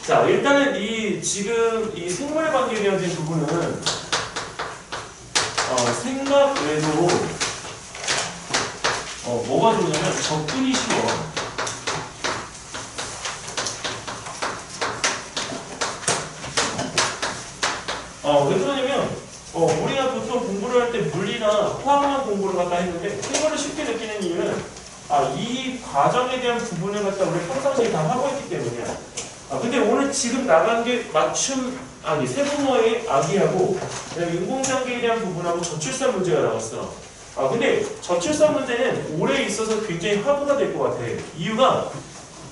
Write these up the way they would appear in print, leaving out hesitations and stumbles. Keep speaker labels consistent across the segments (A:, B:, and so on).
A: 자, 일단은 지금 이 생물 관계에 대한 부분은 생각 외에도 뭐가 좋냐면 접근이 쉬워. 왜 그러냐면 우리가 보통 공부를 할 때 물리나 화학만 공부를 갖다 했는데 생물을 쉽게 느끼는 이유는 이 과정에 대한 부분을 갖다 우리 평상시에 다 하고 있기 때문이야. 근데 오늘 지금 나간 게 맞춤 아기, 세부모의 아기하고 인공장기에 대한 부분하고 저출산 문제가 나왔어. 근데 저출산 문제는 올해 있어서 굉장히 화두가 될 것 같아. 이유가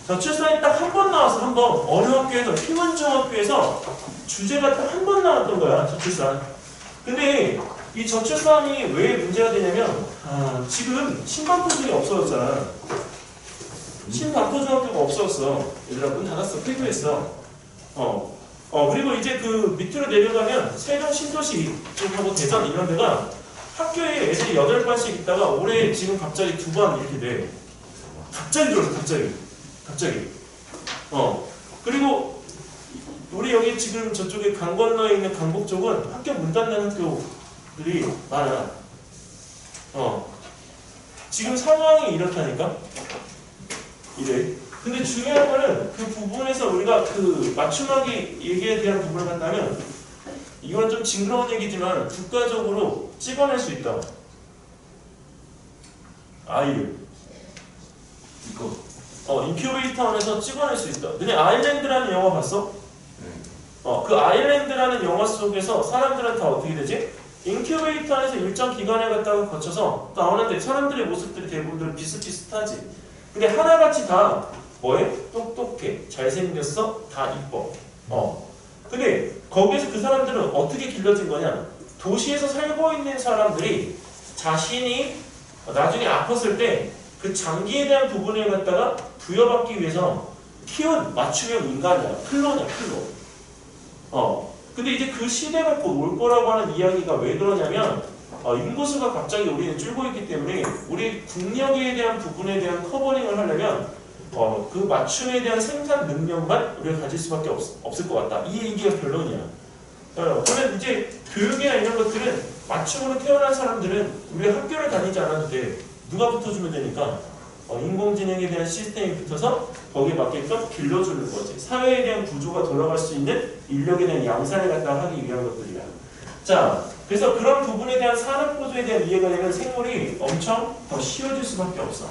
A: 저출산이 딱 한 번 나와서 한 번 어느 학교에서 희문중학교에서 주제가 딱 한 번 나왔던 거야. 저출산. 근데 이 저출산이 왜 문제가 되냐면 지금 신반포중이 없어졌잖아. 신반포중학교가 없어졌어. 얘들아 문 닫았어. 폐교했어. 그리고 이제 그 밑으로 내려가면 세종 신도시 쪽하고 대전 이런 데가 학교에 애들이 8반씩 있다가 올해 지금 갑자기 2반 이렇게 돼. 갑자기 들어서 갑자기. 그리고 우리 여기 지금 저쪽에 강 건너에 있는 강북 쪽은 학교 문 닫는 학교들이 많아. 지금 상황이 이렇다니까? 이래. 근데 중요한 거는 그 부분에서 우리가 그 맞춤하기 얘기에 대한 부분을 갖다면 이건 좀 징그러운 얘기지만 국가적으로 찍어낼 수 있다. 아이를. 이거. 인큐베이터 안에서 찍어낼 수 있다. 너네 아일랜드라는 영화 봤어? 그 아일랜드라는 영화 속에서 사람들은 다 어떻게 되지? 인큐베이터 안에서 일정 기간을 갖다가 거쳐서 나오는데 사람들의 모습들이 대부분 비슷비슷하지. 근데 하나같이 다 뭐해? 똑똑해, 잘생겼어, 다 이뻐. 근데 거기에서 그 사람들은 어떻게 길러진 거냐? 도시에서 살고 있는 사람들이 자신이 나중에 아팠을 때 그 장기에 대한 부분을 갖다가 부여받기 위해서 키운 맞춤형 인간이야. 클론이야, 클론. 근데 이제 그 시대가 곧 올 거라고 하는 이야기가 왜 그러냐면 인구수가 갑자기 우리는 줄고 있기 때문에 우리 국력에 대한 부분에 대한 커버링을 하려면 그 맞춤에 대한 생산 능력만 우리가 가질 수밖에 없을 것 같다. 이 얘기가 결론이야. 그러면 이제 교육이나 이런 것들은 맞춤으로 태어난 사람들은 우리가 학교를 다니지 않아도 돼. 누가 붙어주면 되니까 인공지능에 대한 시스템이 붙어서 거기에 맞게끔 길러주는 거지. 사회에 대한 구조가 돌아갈 수 있는 인력에 대한 양산을 갖다 하기 위한 것들이야. 자, 그래서 그런 부분에 대한 산업구조에 대한 이해가 되면 생물이 엄청 더 쉬워질 수밖에 없어.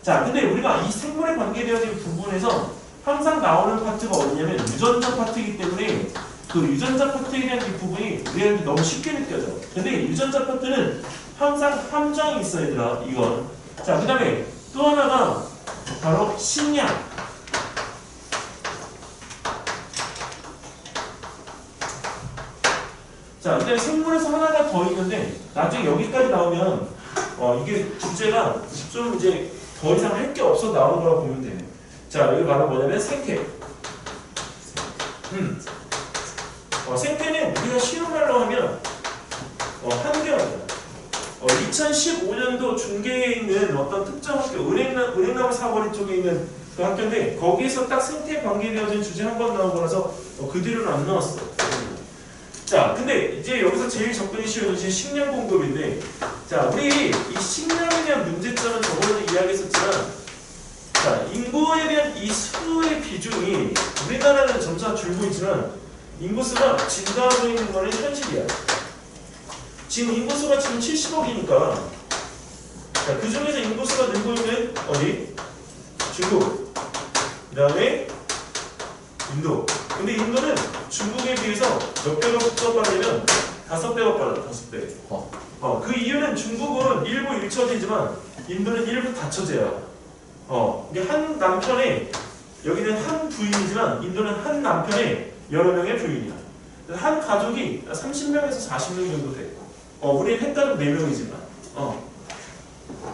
A: 자, 근데 우리가 이 생물에 관계되어진 부분에서 항상 나오는 파트가 어디냐면 유전자 파트이기 때문에 그 유전자 파트에 대한 이 부분이 우리한테 너무 쉽게 느껴져. 근데 유전자 파트는 항상 함정이 있어, 얘들아. 이건. 자, 그 다음에 또 하나가 바로 식량. 자, 그 다음에 생물에서 하나가 더 있는데 나중에 여기까지 나오면 이게 주제가 좀 이제 더 이상 할 게 없어 나오는 거라고 보면 돼. 자, 여기 바로 뭐냐면 생태. 생태는 우리가 쉬운 말로 하면 환경이다. 2015년도 중계에 있는 어떤 특정 학교, 은행나무 사거리 쪽에 있는 그 학교인데 거기에서 딱 생태 관계되어진 주제 한 번 나오고 나서 그 뒤로는 안 나왔어. 자, 근데 이제 여기서 제일 접근이 쉬운 것이 식량 공급인데, 자, 우리 이 식량에 대한 문제점은 저번에도 이야기했었지만, 자, 인구에 대한 이 수의 비중이 우리나라는 점차 줄고 있지만 인구수가 증가하고 있는 거는 현실이야. 지금 인구수가 지금 70억이니까 그 중에서 인구수가 늘고 있는 어디? 중국, 그 다음에 인도. 근데 인도는 중국에 비해서 몇 배가 빠르냐면 5배가 빨라. 5배. 그 이유는 중국은 일부 1처제지만 인도는 일부 다처제야. 이게 한 남편의, 여기는 한 부인이지만 인도는 한 남편의 여러 명의 부인이야. 한 가족이 30명에서 40명 정도 돼. 우리는 햇가족 4명이지만.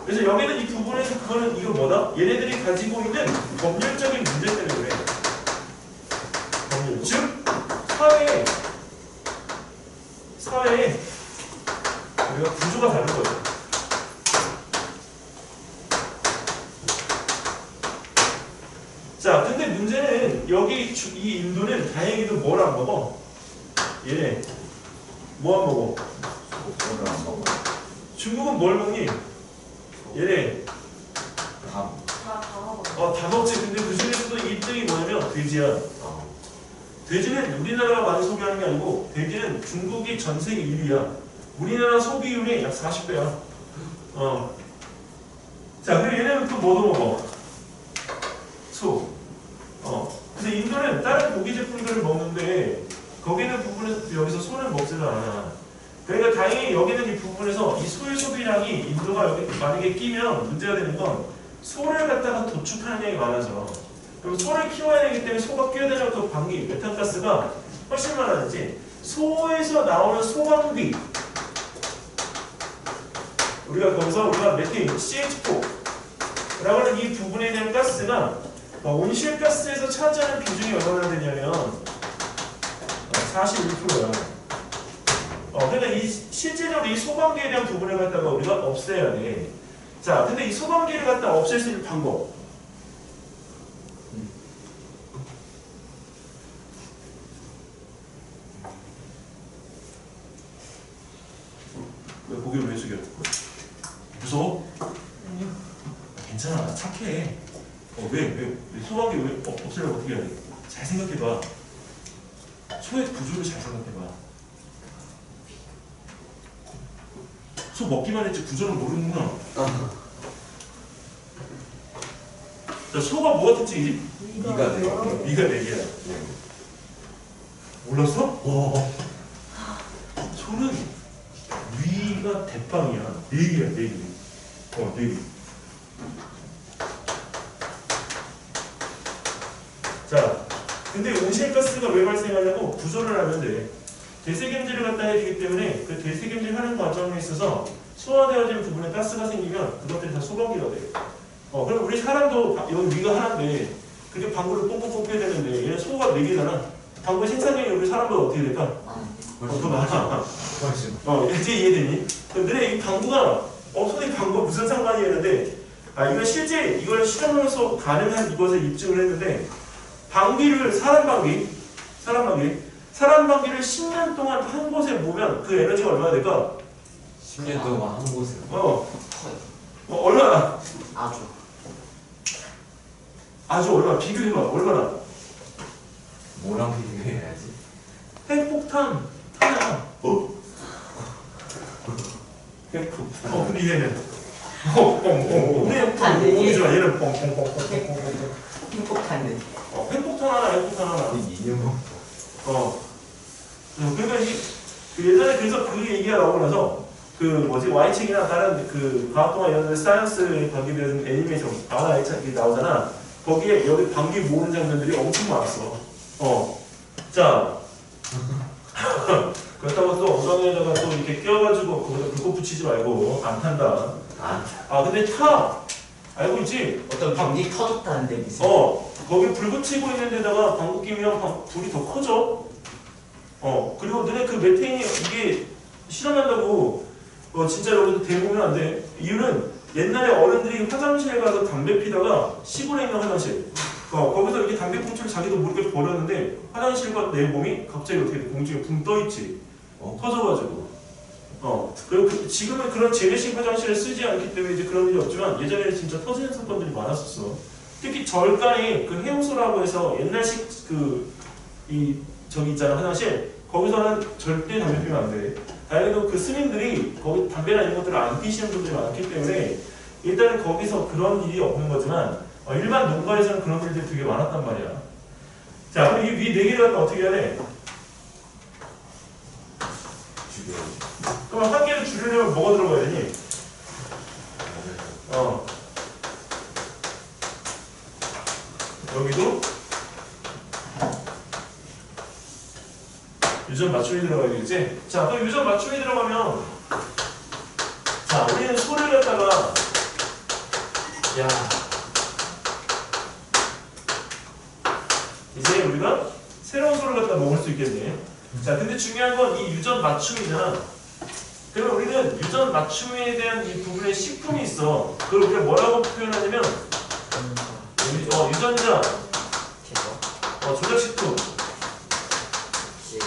A: 그래서 여기는 이 부분에서 그거는 이거 뭐다? 얘네들이 가지고 있는 법률적인 문제 때문에 그래. 법률. 즉, 사회에 우리가 구조가 다른 거죠. 자, 근데 문제는 여기 이 인도는 다행히도 뭘 안 먹어? 얘네 뭐 안 먹어?
B: 소를 안 먹어.
A: 중국은 뭘 먹니? 얘네
B: 다.
A: 다 먹지. 근데 그 중에서도 1등이 뭐냐면 돼지야.
B: 어.
A: 돼지는 우리나라가 많이 소비하는 게 아니고 돼지는 중국이 전 세계 1위야. 우리나라 소비율이 약 40배야. 자, 그리고 얘네는 또 뭐도 먹어? 소. 근데 인도는 다른 고기 제품들을 먹는데 거기는 부분에서 여기서 소는 먹지를 않아. 그러니까 다행히 여기는 이 부분에서 이 소의 소비량이 인도가 여기 만약에 끼면 문제가 되는 건 소를 갖다가 도축하는 양이 많아져. 그리고 소를 키워야 되기 때문에 소가 끼어들면 그 방기, 메탄가스가 훨씬 많아지지. 소에서 나오는 소방기, 우리가 메테인, CH4라고 하는 이 부분에 대한 가스가 온실가스에서 차지하는 비중이 얼마나 되냐면 41%야. 그러니까 실제적으로 이 소방기에 대한 부분을 갖다가 우리가 없애야 돼. 자, 근데 이 소방기를 갖다 없앨 수 있는 방법. 왜 고개를 왜 숙여? 무서워? 괜찮아, 착해. 왜 소방기 왜 없애려고 어떻게 해야 돼? 잘 생각해봐. 소의 구조를 잘 생각해봐. 소 먹기만 했지 구조는 모르는구나. 자, 소가 뭐가 특징이지?
B: 위가 네 개.
A: 위가 4개야. 몰랐어? 소는 위가 대빵이야. 4개야, 4개. 4개. 자, 근데 온실가스가 왜 발생하냐고 구조를 하면 돼. 대세경질을 갖다 해주기 때문에 그 대세경질 하는 과정에 있어서 소화되어진 부분에 가스가 생기면 그것들이 다 소방기가 돼. 그럼 우리 사람도 여기 위가 하나인데 그렇게 방구를 뽕뽕 뽑혀야 되는데 얘는 소가 4개잖아. 방구 생산량이 우리 사람보다 어떻게 될까? 더 많아. 이제 이해되니? 근데 이 방구가 손에 방구가 무슨 상관이 있는데 이건 실제 이걸 실험으로서 가능한 이것을 입증을 했는데 방귀를 사람 방귀를 10년 동안 한 곳에 모으면 그 에너지가 얼마나 될까?
B: 10년 동안 한 곳에.
A: 얼마나?
C: 아주
A: 얼마나? 비교해봐. 얼마나?
B: 뭐랑 비교해야지?
A: 핵폭탄 하나. 핵폭탄. 근데 얘는 우리 핵폭탄 오이잖아. 얘는 뻥뻥뻥뻥뻥뻥.
C: 행복한데.
A: 핵폭탄 하나, 핵폭탄 하나.
B: 이념.
A: 그러니까 예전에 그래서 그 얘기가 나오고 나서 Y책이나 다른 과학동화 이런 데 사이언스에 관계된 애니메이션 Y책 나오잖아. 거기에 여기 방귀 모으는 장면들이 엄청 많았어. 자. 그렇다고 또 엉덩이에다가 또 이렇게 끼워가지고 거기다 불꽃 붙이지 말고 안 탄다. 근데 타! 알고 있지?
C: 어떤 방귀 터졌다는데 무슨?
A: 거기 불 붙이고 있는 데다가 방귀 끼면 불이 더 커져. 그리고 너네 그 메테인이 이게 실험한다고 진짜 여기서 대보면 안 돼. 이유는 옛날에 어른들이 화장실에 가서 담배 피다가 시골에 있는 화장실 거기서 이렇게 담배 꽁초를 자기도 모르게 버렸는데 화장실과 내 몸이 갑자기 어떻게 공중에 붕 떠있지. 터져가지고. 그리고 지금은 그런 재래식 화장실을 쓰지 않기 때문에 이제 그런 일이 없지만 예전에는 진짜 터지는 사건들이 많았었어. 특히 절간에 그 해우소라고 해서 옛날식 저기 있잖아 화장실. 거기서는 절대 담배 피우면 안 돼. 다행히도 그 스님들이 거기 담배나 이런 것들을 안 피시는 분들이 많기 때문에 일단은 거기서 그런 일이 없는 거지만 일반 농가에서는 그런 일들이 되게 많았단 말이야. 자, 그럼 이 위 4개를 갖다 어떻게 해야 돼? 그럼 한 개를 줄이려면 뭐가 들어가야 되니? 여기도 유전 맞춤이 들어가야 되겠지? 자, 그럼 유전 맞춤이 들어가면 자, 우리는 소를 갖다가 이제 우리가 새로운 소를 갖다 먹을 수 있겠네. 자, 근데 중요한 건 이 유전 맞춤이잖아. 그러면 우리는 유전 맞춤에 대한 이 부분에 식품이 있어. 그걸 우리가 뭐라고 표현하냐면 유전자 조작식품.
C: GM.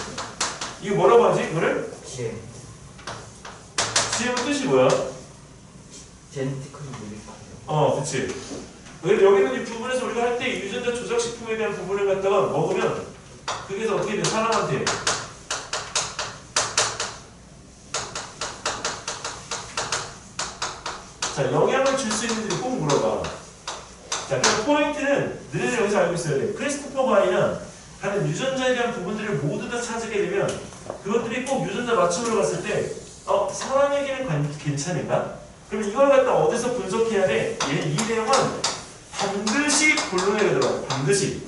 A: 이거 뭐라고 하지? 이거를?
C: GM.
A: GM은 뜻이 뭐야?
C: 제네티컬 모디파이어.
A: 그치. 근데 여기는 이 부분에서 우리가 할 때 유전자 조작식품에 대한 부분을 갖다가 먹으면 그게 어떻게 돼? 사람한테. 자, 영향을 줄 수 있는지 꼭 물어봐. 자, 그럼 포인트는 너희들 여기서 알고 있어야 돼. 크리스토퍼 가이는 하는 유전자에 대한 부분들을 모두 다 찾게 되면 그것들이 꼭 유전자 맞춤으로 갔을 때 사람에게는 괜찮은가? 그럼 이걸 갖다 어디서 분석해야 돼? 이 내용은 반드시 본론에 들어가요. 반드시.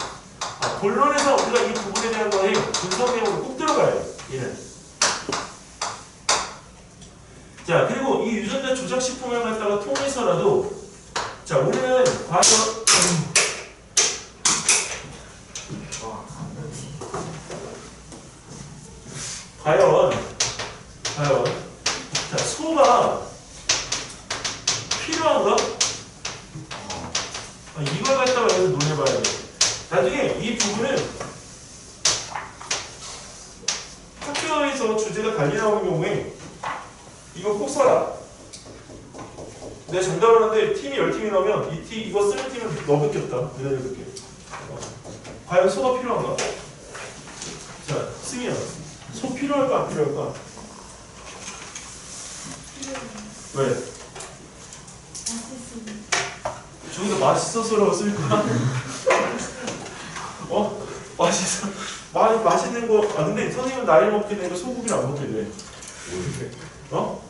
A: 본론에서 우리가 이 부분에 대한 거에 분석 내용으로 꼭 들어가야 돼. 얘는. 자, 그리고 이 유전자 조작식품을 갖다가 통해서라도 자, 우리는 과연 자, 소가 필요한가? 이걸 갖다가 여기서 논해봐야 돼. 나중에 이 부분은 학교에서 주제가 달리 나오는 경우에 이거 꼭 써라. 내가 장담을 하는데 팀이 10팀이 나오면 이거 쓰는 팀은 너 밖에 없다. 내가 이렇게. 과연 소가 필요한가? 자, 승희야. 소 필요할까 안 필요할까? 왜? 저기서 맛있어서라고 쓸까? 맛있어. 맛있는 거. 근데 선생님은 나이 먹게 되니까 소고기를 안 먹게 돼.
B: 뭐요?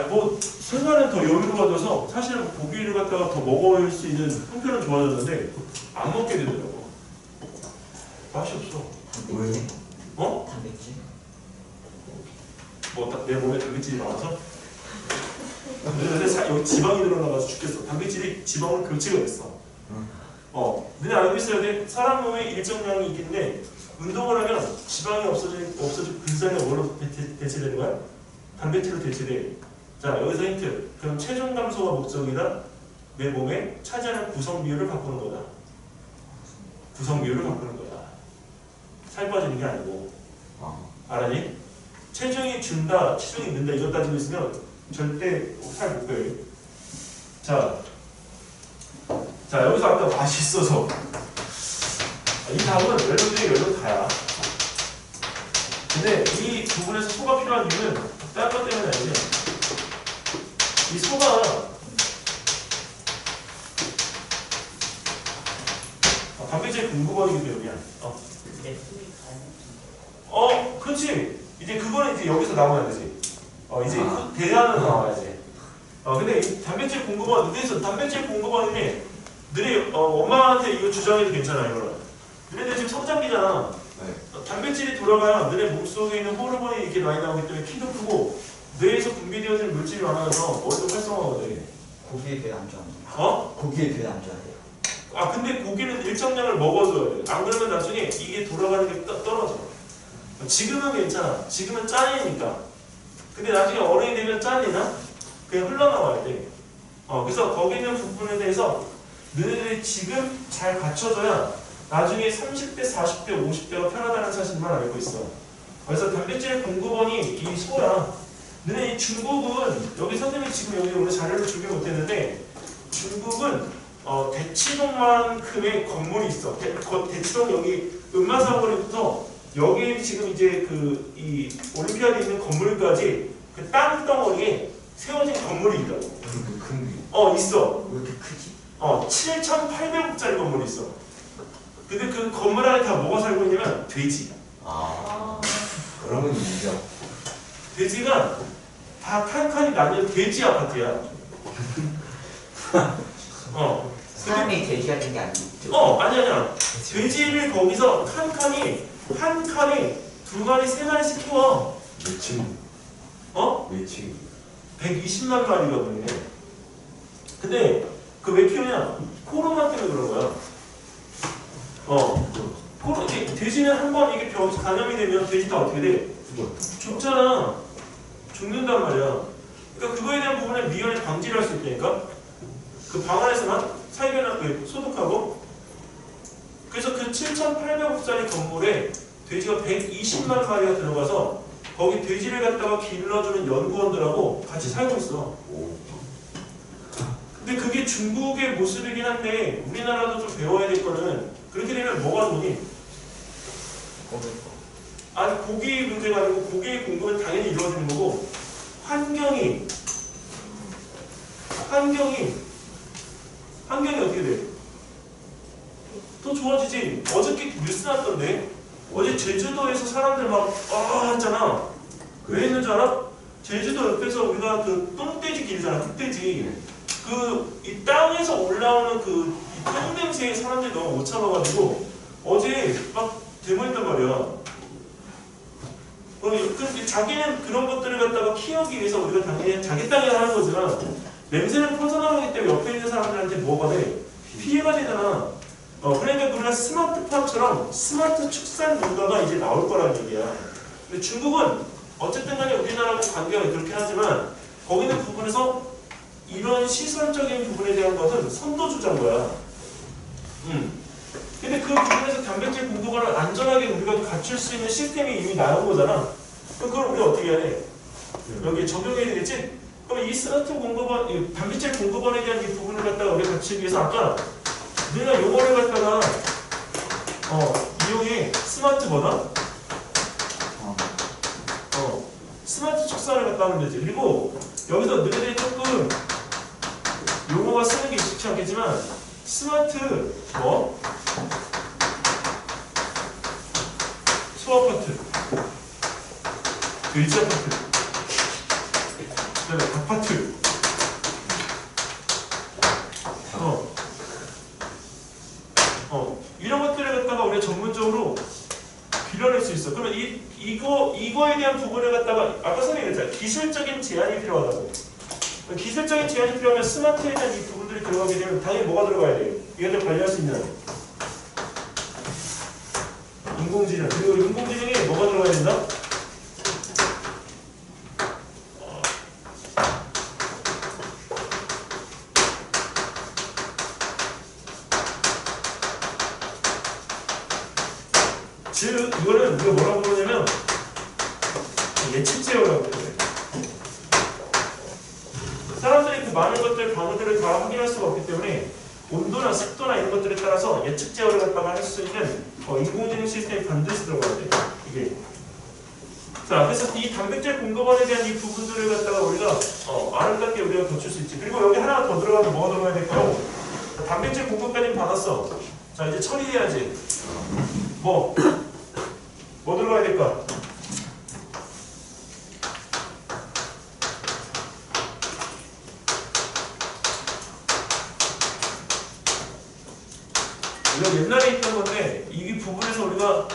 A: 뭐 생활은 더 여유로워져서 사실은 고기를 갖다가 더 먹을 수 있는 형편은 좋아졌는데 안 먹게 되더라고. 맛이 없어.
C: 단백질.
A: 어?
C: 단백질.
A: 뭐 내 몸에 단백질이 많아서? 근데 여기 지방이 늘어나가서 죽겠어. 단백질이 지방으로 교체가 됐어. 너네 알고 있어야 돼. 사람 몸에 일정량이 있긴데 운동을 하면 지방이 없어지고 근살이 뭐로 대체되는 거야? 단백질로 대체돼. 자, 여기서 힌트. 그럼 체중 감소가 목적이다. 내 몸에 차지하는 구성 비율을 바꾸는 거다. 구성 비율을 바꾸는 거다. 살 빠지는 게 아니고. 알았니? 체중이 준다, 체중이 는다 이거 따지고 있으면 절대 살 못 빼요. 자, 여기서 아까 맛있어서 이 답은 멜로디의 멜로 다야. 근데 이 부분에서 소가 필요한 이유는 다른 것 때문에 아니지. 이 소가 단백질 공급원이기 때문이야. 그렇지. 이제 그거는 이제 여기서 나와야 되지. 이제 대안은 나와야지. 근데 이 단백질 공급원, 그래서 단백질 공급원이 너네 엄마한테 이거 주장해도 괜찮아, 이거는. 너네들 지금 성장기잖아.
B: 네.
A: 단백질이 돌아가야 너네 몸속에 있는 호르몬이 이렇게 많이 나오기 때문에 키도 크고 뇌에서 분비되어지는 물질이 많아서 머리도 활성화가 돼.
C: 고기에 비해 안 좋아하네. 고기에 비해 안 좋아해.
A: 근데 고기는 일정량을 먹어줘야 돼. 안 그러면 나중에 이게 돌아가는 게 떨어져. 지금은 괜찮아. 지금은 짠이니까. 근데 나중에 어른이 되면 짠이나? 그냥 흘러나와야 돼. 그래서 거기 있는 부분에 대해서 너희들이 지금 잘 갖춰줘야 나중에 30대, 40대, 50대가 편하다는 사실만 알고 있어. 그래서 단백질 공급원이 이 소야. 너네 이 중국은, 여기 선생님이 지금 여기 오늘 자료를 준비 못했는데, 중국은 대치동만큼의 건물이 있어. 대치동 여기 음마사거리부터 여기 지금 이제 이 올림피아드에 있는 건물까지 그 땅덩어리에 세워진 건물이 있다고.
B: 그렇게 큰 게.
A: 있어.
C: 왜 이렇게 크지?
A: 7,800억짜리 건물이 있어. 근데 그 건물 안에 다 뭐가 살고 있냐면 돼지.
B: 그러면 인정.
A: 돼지가 다 칸칸이 나뉘어 돼지 아파트야.
C: 사람이 돼지가 된 게 아니죠?
A: 아니야. 돼지를 거기서 한 칸에 두 마리, 세 마리씩 키워.
B: 몇 층? 몇 층?
A: 120만 마리거든요. 근데 그 왜 키우냐? 코로나 때문에 그런 거야. 돼지는 한 번 이게 감염이 되면 돼지 다 어떻게 돼? 죽잖아. 죽는단 말이야. 그러니까 그거에 대한 부분에 미연에 방지를 할 수 있다니까. 그 방 안에서만 살균하고 소독하고. 그래서 그 7,800억짜리 건물에 돼지가 120만 마리가 들어가서 거기 돼지를 갖다가 길러주는 연구원들하고 같이 살고 있어.
B: 오.
A: 근데 그게 중국의 모습이긴 한데 우리나라도 좀 배워야 될 거는 그렇게 되면 뭐가 좋니? 아니 고기 문제가 아니고 고기의 공급은 당연히 이루어지는 거고 환경이 어떻게 돼? 더 좋아지지. 어저께 뉴스 났던데 어제 제주도에서 사람들 막 했잖아. 왜 했는 줄 알아? 제주도 옆에서 우리가 그 똥돼지 길잖아. 흑돼지. 그 이 땅에서 올라오는 그 똥 냄새에 사람들이 너무 못 참아가지고 어제 막 데모했단 말이야. 근데 자기는 그런 것들을 갖다가 키우기 위해서 우리가 당연히 자기 땅에 하는 거지만 냄새는 퍼져나가기 때문에 옆에 있는 사람들한테 뭐가 돼? 피해가 되잖아. 그러니까 우리가 스마트팜처럼 스마트 축산 농가가 이제 나올 거라는 얘기야. 근데 중국은 어쨌든 간에 우리나라하고 관계가 그렇게 하지만 거기는 부분에서 이런 시설적인 부분에 대한 것은 선도주자인 거야. 근데 그 부분에서 단백질 공급원을 안전하게 우리가 갖출 수 있는 시스템이 이미 나온 거잖아. 그럼 그걸 우리가 어떻게 해야 돼? 여기에 적용해야 되겠지? 그럼 이 스마트 공급원, 이 단백질 공급원에 대한 이 부분을 갖다가 우리가 갖추기 위해서 아까 우리가 요거를 갖다가 이용해 스마트 뭐다? 스마트 축산을 갖다 하면 되지. 그리고 여기서 너희들이 조금 용어가 쓰는 게 익숙치 않겠지만 스마트 소아파트, 돼지 아파트, 그다음에 닭파트, 이런 것들을 갖다가 우리가 전문적으로 빌려낼 수 있어. 그러면 이거에 대한 부분을 갖다가 아까 선생님이 그랬잖아요. 기술적인 제한이 필요하다고. 기술적인 제한이 필요하면 스마트에 대한 이 부분들이 들어가게 되면 당연히 뭐가 들어가야 돼요? 이것들 관리할 수 있는 인공지능. 그리고 인공지능에 뭐가 들어가야 된다? 즉 이거는 우리가 뭐라고 부르냐면 예측 제어라고 부르요. 사람들이 그 많은 것들, 방어들을 다 확인할 수가 없기 때문에 온도나 습도나 이런 것들에 따라서 예측 제어를 갖다가 할 수 있는 인공지능 시스템이 반드시 들어가야 돼. 이게. 자, 그래서 이 단백질 공급원에 대한 이 부분들을 갖다가 우리가 아름답게 우리가 갖출 수 있지. 그리고 여기 하나 더 들어가면 뭐가 들어가야 될까요? 단백질 공급까지는 받았어. 자, 이제 처리해야지. 뭐 들어가야 될까? 이거 옛날에 있던 건데 이 부분에서 우리가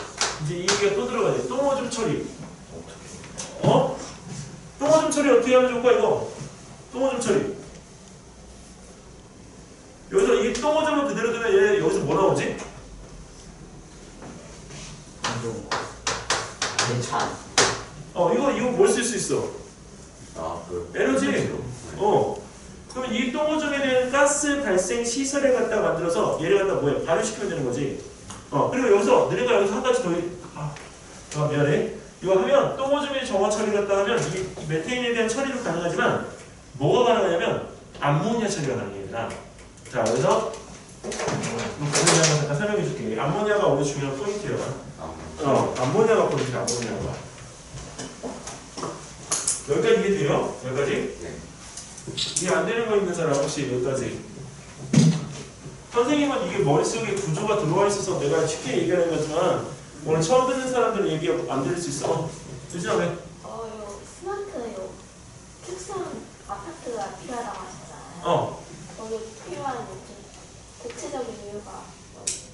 A: 이제 이 얘기가 또 들어가야 돼. 똥오줌 처리. 똥오줌 처리 어떻게 하면 좋을까 이거? 똥오줌 처리. 여기서 이 똥오줌을 그대로 두면 얘 여기서 뭐 나오지?
C: 괜찮.
A: 이거 뭘 쓸 수 있어? 에너지. 그러면 이 똥오줌에 대한 가스 발생 시설을 갖다 만들어서 얘를 갖다 뭐야? 발효시키면 되는 거지. 그리고 여기서 너네가 여기서 한 가지 더 미안해. 이거 하면 똥오줌의 정화 처리 갖다 하면 이 메테인에 대한 처리도 가능하지만 뭐가 가능하냐면 암모니아 처리가 가능해요. 자, 여기서 암모니아 잠깐 설명해 줄게. 암모니아가 오늘 중요한 포인트예요. 암모니아가 포인트야. 암모니아가. 여기까지 이해돼요? 여기까지?
B: 네.
A: 이해 안 되는 거 있는 사람 혹시 여기까지? 선생님은 이게 머릿속에 구조가 들어와 있어서 내가 쉽게 얘기하는 거지만 오늘 처음 듣는 사람들은 얘기 안 들을 수 있어. 유진아 왜?
D: 스마트 축산 아파트가 필요하다고 하셨잖아요. 거기 필요한 구체적인 이유가 뭔지.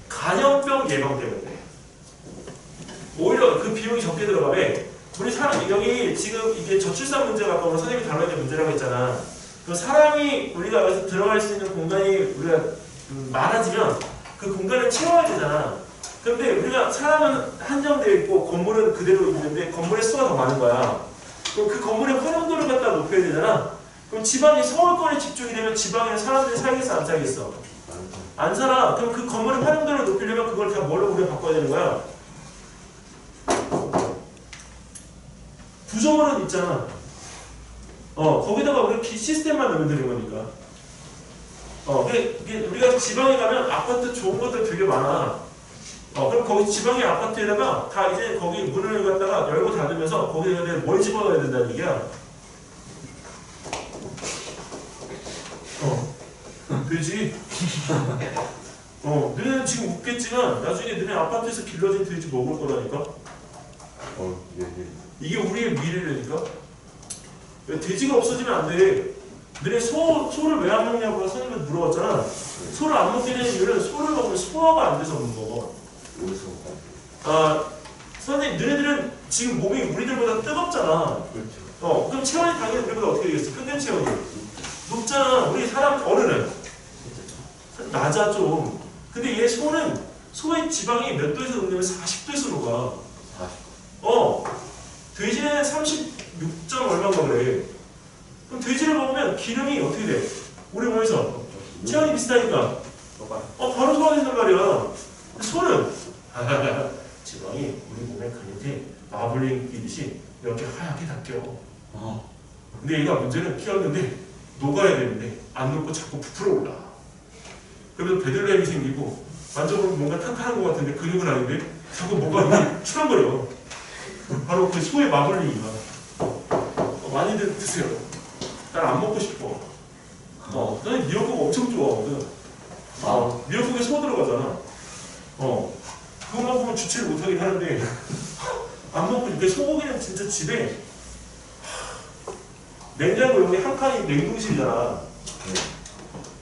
A: 간염병 예방 때문에. 오히려 그 비용이 적게 들어가면 우리 사람 여기 지금 이게 저출산 문제가 아까 오늘 선생님이 다뤄야 될 문제라고 했잖아. 그 사람이 우리가 여기서 들어갈 수 있는 공간이 우리가 많아지면 그 공간을 채워야 되잖아. 그런데 우리가 사람은 한정되어 있고 건물은 그대로 있는데 건물의 수가 더 많은 거야. 그럼 그 건물의 활용도를 갖다 높여야 되잖아. 그럼 지방이 서울권에 집중이 되면 지방에는 사람들이 살겠어 안 살겠어? 안 살아. 그럼 그 건물의 활용도를 높이려면 그걸 다 뭘로 우리가 바꿔야 되는 거야? 구조물은 있잖아. 거기다가 우리 시스템만 넣으면 되는 거니까. 이게 우리가 지방에 가면 아파트 좋은 것들 되게 많아. 그럼 거기 지방의 아파트에다가 다 이제 거기 문을 갖다가 열고 닫으면서 거기에 뭘 집어넣어야 된다는 얘기야. 돼지. 너네는 지금 웃겠지만 나중에 너네 아파트에서 길러진 돼지 먹을 거라니까.
B: 예, 예.
A: 이게 우리의 미래라니까. 돼지가 없어지면 안 돼. 너네 소를 왜 안 먹냐고 선생님한테 물어봤잖아. 소를 안 먹게 되는 이유는 소를 먹으면 소화가 안 돼서 못 먹어.
B: 어디서?
A: 선생님, 너네들은 지금 몸이 우리들보다 뜨겁잖아.
B: 그렇죠.
A: 그럼 체온이 당연히 우리보다 어떻게 되겠어? 평균 체온이 높잖아. 우리 사람 어른은 낮아 좀. 근데 얘 소의 지방이 몇 도에서 녹냐면 40도에서 녹아.
B: 40.
A: 돼지는 36점 얼마인가 그래. 그럼 돼지를 먹으면 기름이 어떻게 돼? 우리 몸에서 체온이 비슷하니까 바로 소화된단 말이야. 소는 지방이 우리 몸에 그린데 마블링 끼듯이 이렇게 하얗게 닦여. 근데 얘가 문제는 키웠는데 녹아야 되는데 안 녹고 자꾸 부풀어 올라. 그러면서 베들레헴이 생기고 만져보면 뭔가 탄탄한 것 같은데 근육은 아닌데 자꾸 뭐가 이렇게 출렁거려. 바로 그 소의 마블링이야. 많이들 드세요. 난 안 먹고 싶어. 나는 미역국 엄청 좋아하거든. 미역국에 소 들어가잖아. 그것만 보면 주체를 못하긴 하는데 안 먹고 싶어. 소고기는 진짜 집에 냉장고 여기 한 칸이 냉동실이잖아.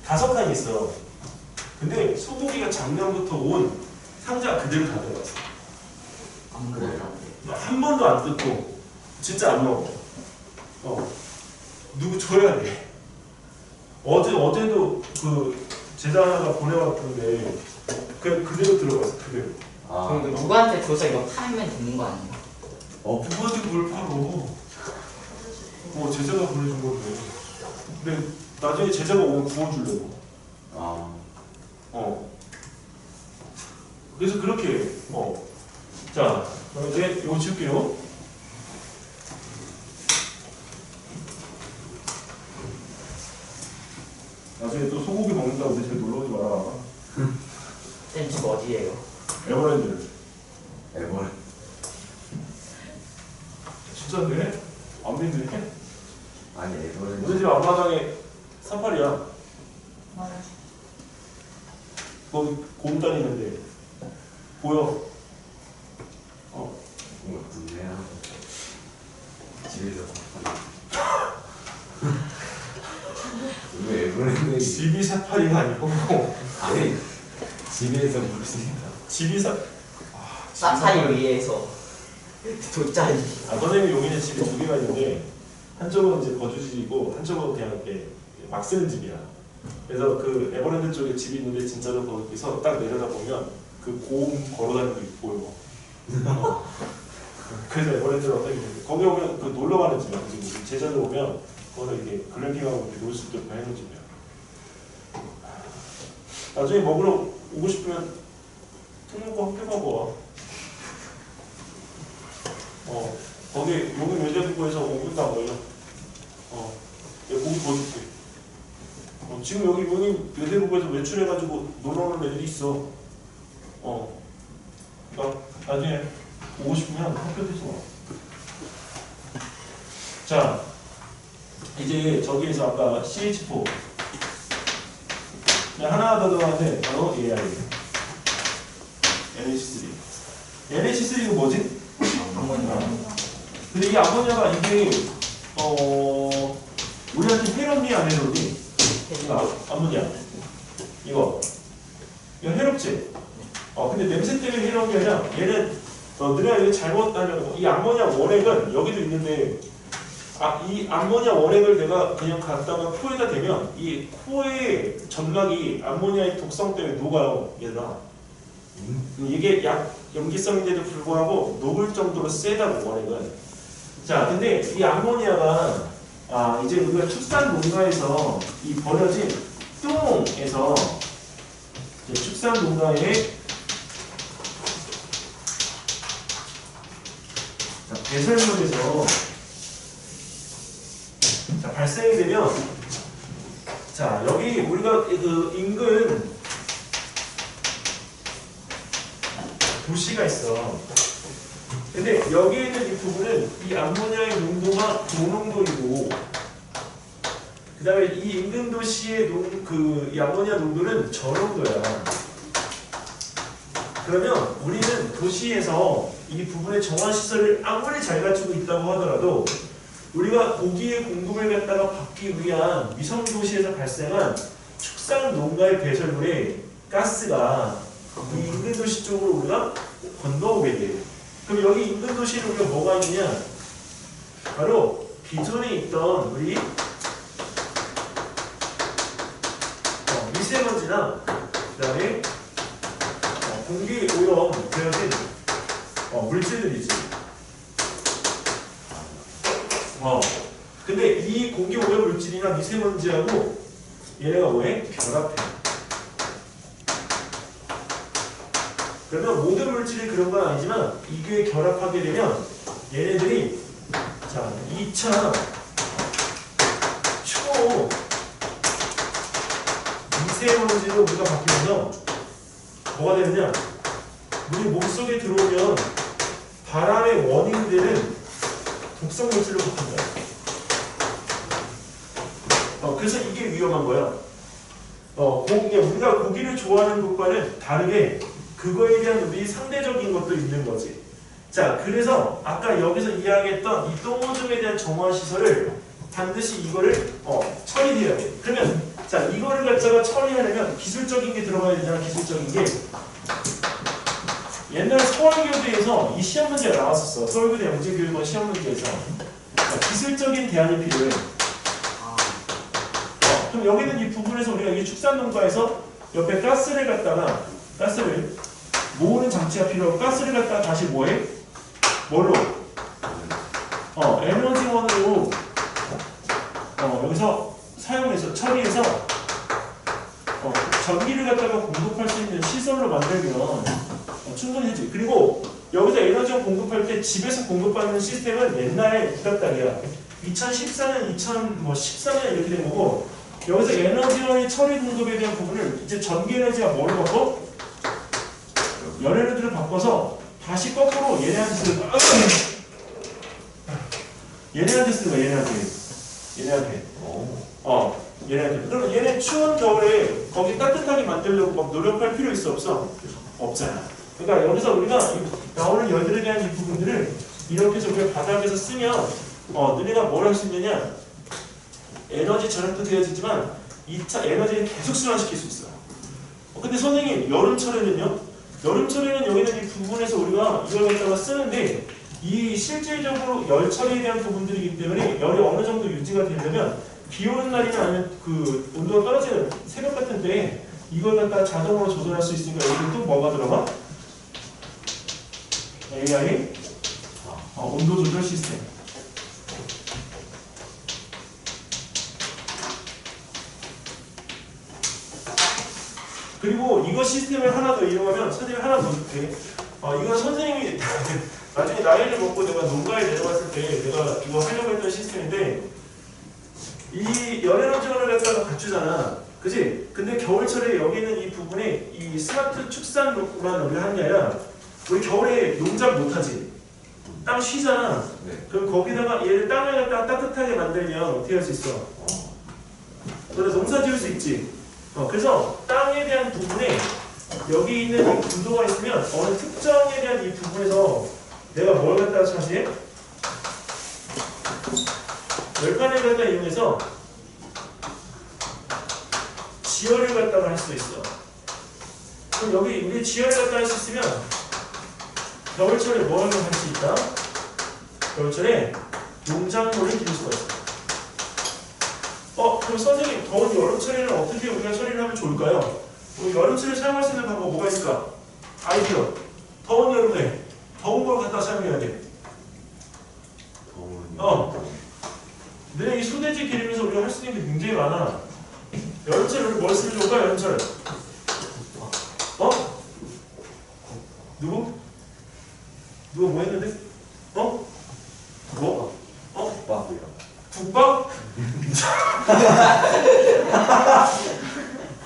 A: 5칸이 있어. 근데 소고기가 작년부터 온 상자 그대로 다 들어갔어. 한 번도 안 뜯고 진짜 안 먹어. 누구 줘야 돼. 어제도 그 제자가 보내왔던데 그대로 들어갔어. 그대로.
C: 그럼 누구한테 줘서 이거 팔면 되는 거 아니에요?
A: 누구한테 뭘 팔어? 제자가 보내준 건데. 근데 나중에 제자가 오면 구워주려고. 그래서 그렇게 해. 자, 그럼 이제 이거 지울게요. 나중에 또 소고기 먹는다고 우리 집에 놀러 오지 마라.
C: 쌤 집 어디예요?
A: 에버랜드.
B: 에버랜드.
A: 진짜인데? 안 믿네?
B: 아니 에버랜드.
A: 우리 집 앞마당에 38이야. 거기 곰 다니는데 보여?
B: 뭔가 분해야. 집에서. 왜 에버랜드?
A: 집이 48이가 아니고
B: 아니 집에서 볼 수 있다.
A: 집이
C: 사파리 위에서 돗자리.
A: 선생님 여기는 집이 2개가 있는데 한쪽은 이제 거주지이고 한쪽은 그냥 이렇게 막 쓰는 집이야. 그래서 그 에버랜드 쪽에 집이 있는데 진짜로 거기서 딱 내려다보면 그 곰 걸어다니는 게 보여. 그래서 에버랜드를 어떻게 거기 오면 그 놀러 가는 집이야. 지금 제자들 오면 거기서 이렇게 글램핑하고 놀 수 있도록 해놓은 집이야. 나중에 먹으러 오고 싶으면 특목고 학교 가고 와. 거기 여기 외대국에서 5분 다 걸려. 내가 고기 구워줄게. 지금 여기 외대국에서 외출해가지고 놀러 오는 애들이 있어. 그러니까 나중에 오고 싶으면 학교 돼서 와. 자, 이제 저기에서 아까 CH4 하나 더 들어가는데 바로 AI NH3. NH3가 뭐지? 근데 이 아모니아가 이게 우리한테 해롭니 안 해롭니? 아모니아 이거 해롭지? 근데 냄새 때문에 해로운 게 아니라 얘는 너네가 이거 잘못하면 이 아모니아 원액은 여기도 있는데 이 암모니아 원액을 내가 그냥 갖다가 코에다 대면 이 코의 점막이 암모니아의 독성 때문에 녹아요. 얘들아. 이게 약 염기성인데도 불구하고 녹을 정도로 세다고 원액은. 자, 근데 이 암모니아가 이제 우리가 축산 농가에서 이 버려진 똥에서 축산 농가의 배설물에서 발생이 되면 자 여기 우리가 그 인근 도시가 있어. 근데 여기에 있는 이 부분은 이 암모니아의 농도가 고농도이고 그 다음에 이 인근 도시의 이 암모니아 농도는 저농도야. 그러면 우리는 도시에서 이 부분의 정화시설을 아무리 잘 갖추고 있다고 하더라도 우리가 고기의 공급을 갖다가 받기 위한 위성도시에서 발생한 축산 농가의 배설물에 가스가 이 인근 도시 쪽으로 우리가 건너오게 돼요. 그럼 여기 인근 도시는 우리가 뭐가 있느냐? 바로 기존에 있던 우리 미세먼지나 그 다음에 공기 오염 되어진 물질들이지. 근데 이 공기 오염 물질이나 미세먼지하고 얘네가 뭐해? 결합해. 그러면 모든 물질이 그런 건 아니지만 이게 결합하게 되면 얘네들이 자 2차 초 미세먼지로 우리가 바뀌면서 뭐가 되느냐? 우리 몸속에 들어오면 바람의 원인이 되는 독성 물질로 바뀐다. 그래서 이게 위험한 거야. 우리가 고기를 좋아하는 것과는 다르게 그거에 대한 우리 상대적인 것도 있는 거지. 자, 그래서 아까 여기서 이야기했던 이 똥오줌에 대한 정화시설을 반드시 이거를 처리해야 돼. 그러면 자 이거를 갖다가 처리하려면 기술적인 게 들어가야 되잖아. 기술적인 게 옛날 서울교대에서 이 시험 문제가 나왔었어. 서울교대 영재교육원 시험 문제에서 기술적인 대안이 필요해. 그럼 여기는 이 부분에서 우리가 이 축산농가에서 옆에 가스를 모으는 장치가 필요하고 가스를 갖다가 다시 뭐해? 뭘로? 에너지원으로 여기서 사용해서 처리해서 전기를 갖다가 공급할 수 있는 시설로 만들면 충분히 되지. 그리고 여기서 에너지원 공급할 때 집에서 공급받는 시스템은 옛날에 구닥다리야. 2014년, 2013년 이렇게 된 거고 여기서 에너지원의 처리 공급에 대한 부분을 이제 전기 에너지가 뭘 바꿔? 열에너지를 바꿔서 다시 거꾸로 얘네한테 쓰는 거야. 얘네한테 쓰는 거야. 얘네한테. 얘네한테. 그러면 얘네 추운 겨울에 거기 따뜻하게 만들려고 막 노력할 필요 있어 없어? 없잖아. 그러니까 여기서 우리가 나오는 열들에 대한 이 부분들을 이렇게 해서 우리가 바닥에서 쓰면 너네가 뭘 할 수 있느냐? 에너지 절약도 되어지지만 2차 에너지를 계속 순환시킬 수 있어. 근데 선생님 여름철에는요? 여름철에는 여기는 이 부분에서 우리가 이걸 갖다가 쓰는데 이 실질적으로 열 처리에 대한 부분들이기 때문에 열이 어느 정도 유지가 되려면 비 오는 날이나 아니면 그 온도가 떨어지는 새벽 같은 때에 이걸 갖다가 자동으로 조절할 수 있으니까 여기 또 뭐가 들어가? AI 온도 조절 시스템. 그리고 이거 시스템을 하나 더 이용하면 선생님이 하나 더 줄게. 이건 선생님이 나중에 나이를 먹고 내가 농가에 내려갔을 때 내가 이거 하려고 했던 시스템인데 이 열에너지원을 갖다가 갖추잖아. 그치? 근데 겨울철에 여기 있는 이 부분에 이 스마트 축산만 우리가 하는 게 아니라 우리 겨울에 농작 못하지. 땅 쉬잖아.
B: 네.
A: 그럼 거기다가 얘를 땅을 갖다가 따뜻하게 만들면 어떻게 할 수 있어? 그래서 농사 지을 수 있지. 그래서 땅에 대한 부분에 여기 있는 이 구도가 있으면 어느 특정에 대한 이 부분에서 내가 뭘 갖다가 차지해? 열판을 갖다가 이용해서 지열을 갖다가 할 수 있어. 그럼 여기 우리 지열을 갖다가 할 수 있으면 겨울철에 뭘 할 수 있다? 겨울철에 농작물을 기를 수가 있어. 그럼 선생님 더운 여름철에는 어떻게 우리가 처리를 하면 좋을까요? 여름철에 사용할 수 있는 방법 뭐가 있을까? 아이디어. 더운 여름에 더운 걸 갖다 사용해야 돼. 내 이 소돼지 기르면서 우리가 할 수 있는 게 굉장히 많아. 여름철에 우리 뭘 쓰면 좋을까? 여름철에 누구? 누가 뭐 했는데? 어? 뭐?
B: 국밥이요.
A: 국밥?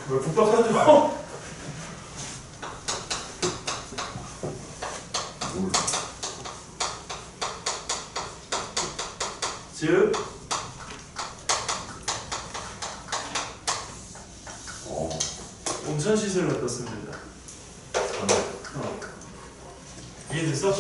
A: 왜 국밥 사줘?
B: 물.
A: 즉 온천 시설을 갖다 쓰면 된다. 이해됐어?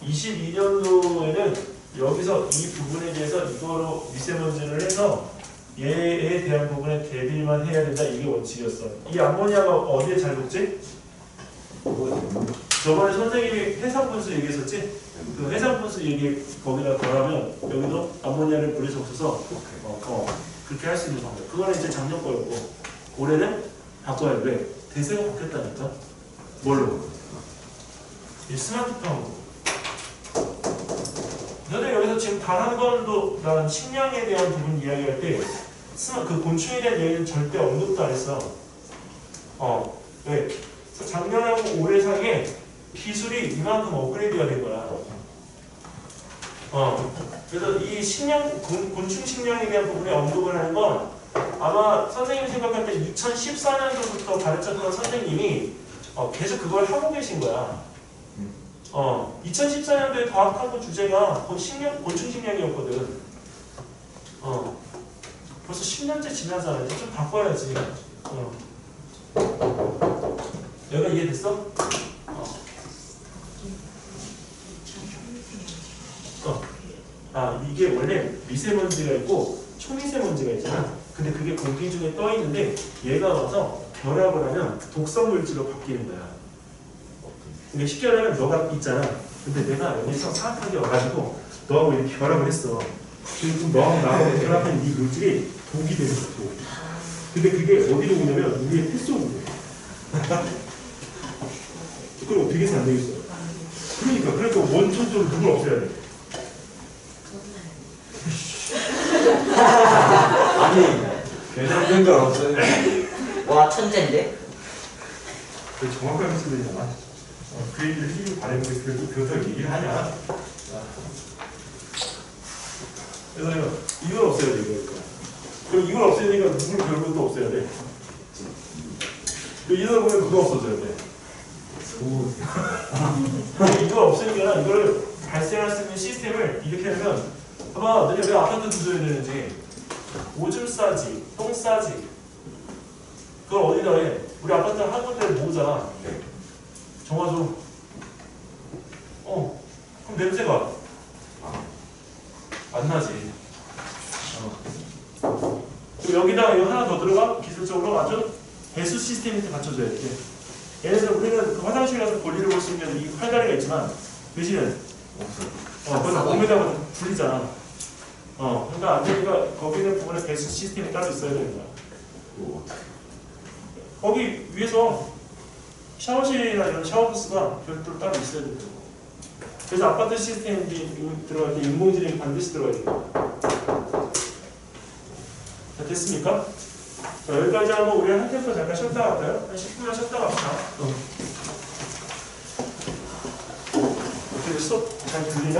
A: (22년도에는) 여기서 이 부분에 대해서 이거로 미세먼지를 해서 얘에 대한 부분에 대비만 해야 된다. 이게 원칙이었어. 이 암모니아가 어디에 잘 녹지? 저번에 선생님이 해상분수 얘기했었지? 그 해상분수 얘기 거기다 더하면 여기도 암모니아를 물에 적셔서 그렇게 할 수 있는 방법. 그거는 이제 작년 거였고 올해는 바꿔야 돼. 왜? 대세가 바뀌었다니까. 뭘로? 이 스마트폰으로. 너네 여기서 지금 단 한 번도 난 식량에 대한 부분 이야기할 때 그 곤충에 대한 얘기는 절대 언급도 안 했어. 왜? 작년하고 올해 사이에 기술이 이만큼 업그레이드가 된 거야. 그래서 이 식량, 곤충 식량에 대한 부분에 언급을 하는 건 아마 선생님이 생각할 때 2014년도부터 가르쳤던 선생님이 계속 그걸 하고 계신 거야. 2014년도에 과학학부 주제가 곤충 식량이었거든. 벌써 10년째 지나잖아. 이제 좀 바꿔야지. 여기가 이해됐어? 이게 원래 미세먼지가 있고 초미세먼지가 있잖아. 근데 그게 공기 중에 떠 있는데 얘가 와서 결합을 하면 독성 물질로 바뀌는 거야. 근데 쉽게 말하면 너가 있잖아. 근데 내가 여기서 사악하게 와가지고 너하고 이렇게 결합을 했어. 그럼 너하고 나하고 결합한 이 물질이 독이 되는 거야. 독. 근데 그게 어디로 오냐면 우리의 피 속으로 돼. 그럼 어떻게 해서 안 되겠어? 그러니까 원천적으로 누굴 없애야 돼?
C: 아니,
B: 괜찮은 걸 없어요.
C: 와, 천재인데?
A: 왜 정확하게 쓰느냐? 그 얘기를 해주길 바랬는데 그렇다고 얘기를 하냐? 그래서 이걸 없애야 돼, 이거. 그럼 이걸 없애니까 누굴 결국 또 없애야 돼? 이러다 보면 그거 없어져야 돼. 이걸 없애니까 이걸 발생할 수 있는 시스템을 이렇게 하면 봐봐, 너네 왜 아파트 두줘야 되는지. 오줌 싸지, 똥 싸지. 그걸 어디다 해? 우리 아파트 한 군데를 모으잖아. 정화조. 그럼 냄새가 안 나지. 그리고 여기다가 이거 하나 더 들어가? 기술적으로 아주 배수 시스템이 갖춰져야 돼. 예를 들어 우리는 그 화장실 가서 볼일을 볼 수 있는 이 팔다리가 있지만 대신에 거기다 몸에다가 불리잖아. 그러니까 안 되니까 거기 있는 부분에 배수 시스템이 따로 있어야 되는 거야. 거기 위에서 샤워실이나 이런 샤워부스가 별도로 따로 있어야 되는 거고. 그래서 아파트 시스템이 들어갈 때 인공지능이 반드시 들어가야 됩니다. 자, 됐습니까? 자, 여기까지 하고 우리 한 템포 잠깐 쉬었다 갈까요? 한 10분만 쉬었다 갑시다. 어떻게 수업 잘 들리나?